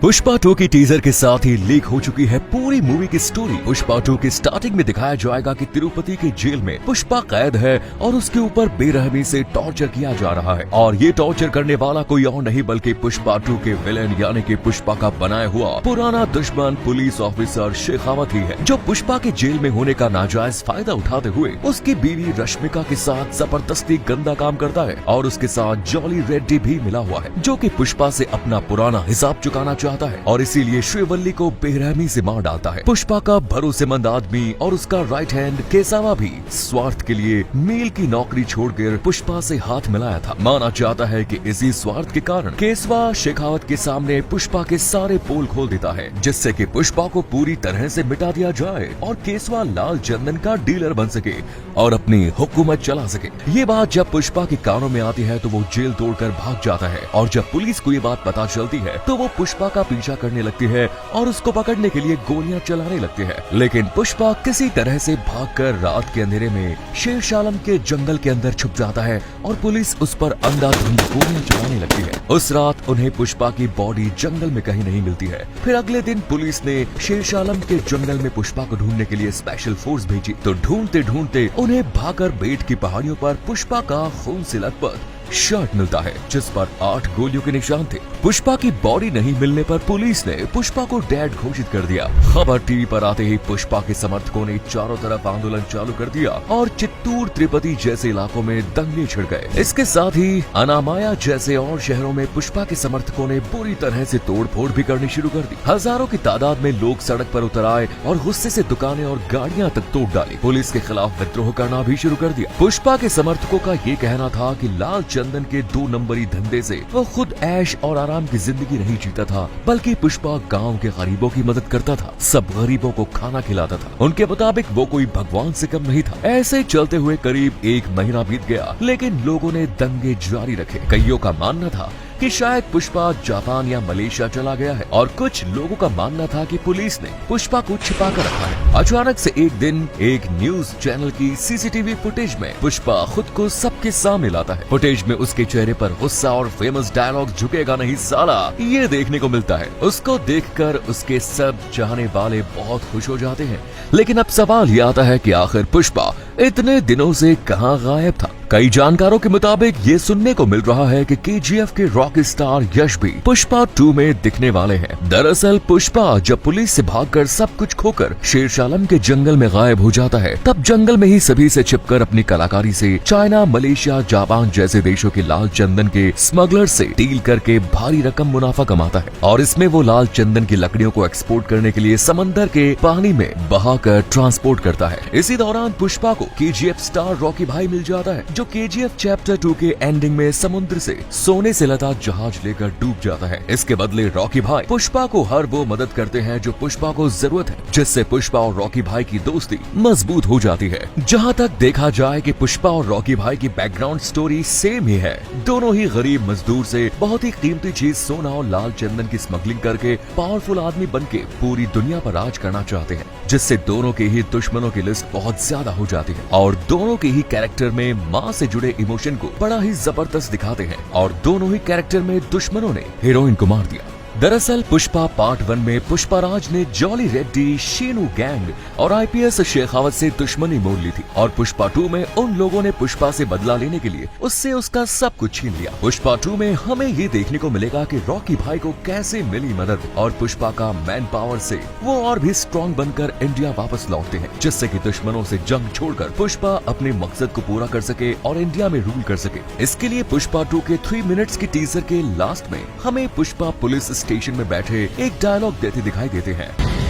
पुष्पा 2 की टीजर के साथ ही लीक हो चुकी है पूरी मूवी की स्टोरी। पुष्पा 2 की स्टार्टिंग में दिखाया जाएगा कि तिरुपति के जेल में पुष्पा कैद है और उसके ऊपर बेरहमी से टॉर्चर किया जा रहा है और ये टॉर्चर करने वाला कोई और नहीं बल्कि पुष्पा 2 के विलेन यानी कि पुष्पा का बनाया हुआ पुराना दुश्मन पुलिस ऑफिसर शेखावत ही है, जो पुष्पा के जेल में होने का नाजायज फायदा उठाते हुए उसकी बीवी रश्मिका के साथ जबरदस्ती गंदा काम करता है और उसके साथ जॉली रेड्डी भी मिला हुआ है, जो कि पुष्पा से अपना पुराना हिसाब चुकाना चाहता है और इसीलिए श्रीवल्ली को बेरहमी से मार डालता है। पुष्पा का भरोसेमंद आदमी और उसका राइट हैंड केसावा भी स्वार्थ के लिए मील की नौकरी छोड़कर पुष्पा से हाथ मिलाया था। माना जाता है कि इसी स्वार्थ के कारण केसवा शेखावत के सामने पुष्पा के सारे पोल खोल देता है, जिससे कि पुष्पा को पूरी तरह से मिटा दिया जाए और केसवा लाल चंदन का डीलर बन सके और अपनी हुकूमत चला सके। ये बात जब पुष्पा के कानों में आती है तो वो जेल तोड़कर भाग जाता है और जब पुलिस को ये बात पता चलती है तो वो पुष्पा का पीछा करने लगती है और उसको पकड़ने के लिए गोलियां चलाने लगती है। लेकिन पुष्पा किसी तरह से भागकर रात के अंधेरे में शेरशालम के जंगल के अंदर छुप जाता है और पुलिस उस पर अंधाधुंध गोलियां चलाने लगती है। उस रात उन्हें पुष्पा की बॉडी जंगल में कहीं नहीं मिलती है। फिर अगले दिन पुलिस ने शेरशालम के जंगल में पुष्पा को ढूंढने के लिए स्पेशल फोर्स भेजी तो ढूंढते ढूंढते उन्हें भाकर बेट की पहाड़ियों पर पुष्पा का खून से लथपथ शर्ट मिलता है, जिस पर 8 गोलियों के निशान थे। पुष्पा की बॉडी नहीं मिलने पर पुलिस ने पुष्पा को डेड घोषित कर दिया। खबर टीवी पर आते ही पुष्पा के समर्थकों ने चारों तरफ आंदोलन चालू कर दिया और चित्तूर तिरुपति जैसे इलाकों में दंगे छिड़ गए। इसके साथ ही अनामाया जैसे और शहरों में पुष्पा के समर्थकों ने बुरी तरह से तोड़फोड़ भी करनी शुरू कर दी। हजारों की तादाद में लोग सड़क पर उतर आए और गुस्से से दुकानें और गाड़ियां तक तोड़ डाली। पुलिस के खिलाफ विद्रोह करना भी शुरू कर दिया। पुष्पा के समर्थकों का ये कहना था कि लाल चंदन के 2 नंबरी धंधे से वो खुद ऐश और आराम की जिंदगी नहीं जीता था, बल्कि पुष्पा गांव के गरीबों की मदद करता था, सब गरीबों को खाना खिलाता था। उनके मुताबिक वो कोई भगवान से कम नहीं था। ऐसे चलते हुए करीब 1 महीना बीत गया, लेकिन लोगों ने दंगे जारी रखे। कईयों का मानना था कि शायद पुष्पा जापान या मलेशिया चला गया है और कुछ लोगों का मानना था कि पुलिस ने पुष्पा को छिपा कर रखा है। अचानक से एक दिन एक न्यूज चैनल की सीसीटीवी फुटेज में पुष्पा खुद को सबके सामने लाता है। फुटेज में उसके चेहरे पर गुस्सा और फेमस डायलॉग झुकेगा नहीं साला ये देखने को मिलता है। उसको देखकर उसके सब चाहने वाले बहुत खुश हो जाते हैं। लेकिन अब सवाल ये आता है कि आखिर पुष्पा इतने दिनों से कहां गायब था। कई जानकारों के मुताबिक ये सुनने को मिल रहा है कि केजीएफ के रॉक स्टार यश भी पुष्पा 2 में दिखने वाले हैं। दरअसल पुष्पा जब पुलिस से भागकर सब कुछ खोकर शेरशालम के जंगल में गायब हो जाता है, तब जंगल में ही सभी से छिपकर अपनी कलाकारी से चाइना, मलेशिया, जापान जैसे देशों के लाल चंदन के स्मगलर से डील करके भारी रकम मुनाफा कमाता है और इसमें वो लाल चंदन की लकड़ियों को एक्सपोर्ट करने के लिए समंदर के पानी में बहाकर ट्रांसपोर्ट करता है। इसी दौरान पुष्पा को केजीएफ स्टार रॉकी भाई मिल जाता है, जो केजीएफ चैप्टर 2 के एंडिंग में समुद्र से सोने से लदा जहाज लेकर डूब जाता है। इसके बदले रॉकी भाई पुष्पा को हर वो मदद करते हैं जो पुष्पा को जरूरत है, जिससे पुष्पा और रॉकी भाई की दोस्ती मजबूत हो जाती है। जहां तक देखा जाए कि पुष्पा और रॉकी भाई की बैकग्राउंड स्टोरी सेम ही है। दोनों ही गरीब मजदूर से बहुत ही कीमती चीज सोना और लाल चंदन की स्मगलिंग करके पावरफुल आदमी बनके पूरी दुनिया पर राज करना चाहते हैं, जिससे दोनों के ही दुश्मनों की लिस्ट बहुत ज्यादा हो जाती है और दोनों के ही कैरेक्टर में माँ से जुड़े इमोशन को बड़ा ही जबरदस्त दिखाते हैं और दोनों ही कैरेक्टर में दुश्मनों ने हीरोइन को मार दिया। दरअसल पुष्पा पार्ट 1 में पुष्पाराज ने जॉली रेड्डी, शीनू गैंग और आईपीएस शेखावत से दुश्मनी मोड़ ली थी और पुष्पा 2 में उन लोगों ने पुष्पा से बदला लेने के लिए उससे उसका सब कुछ छीन लिया। पुष्पा 2 में हमें ये देखने को मिलेगा कि रॉकी भाई को कैसे मिली मदद और पुष्पा का मैन पावर से वो और भी स्ट्रॉन्ग बनकर इंडिया वापस लौटते हैं, जिससे कि दुश्मनों से जंग छोड़कर पुष्पा अपने मकसद को पूरा कर सके और इंडिया में रूल कर सके। इसके लिए पुष्पा 2 के 3 मिनट्स की टीजर के लास्ट में हमें पुष्पा पुलिस स्टेशन में बैठे एक डायलॉग देते दिखाई देते हैं,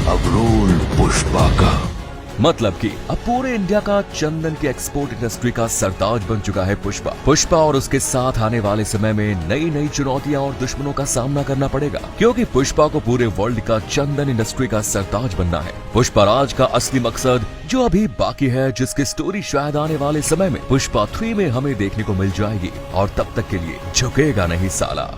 अब रोल पुष्पा का। मतलब कि अब पूरे इंडिया का चंदन की एक्सपोर्ट इंडस्ट्री का सरताज बन चुका है पुष्पा और उसके साथ आने वाले समय में नई नई चुनौतियां और दुश्मनों का सामना करना पड़ेगा, क्योंकि पुष्पा को पूरे वर्ल्ड का चंदन इंडस्ट्री का सरताज बनना है। पुष्पाराज का असली मकसद जो अभी बाकी है, जिसकी स्टोरी शायद आने वाले समय में पुष्पा 3 में हमें देखने को मिल जाएगी और तब तक के लिए झुकेगा नहीं साला।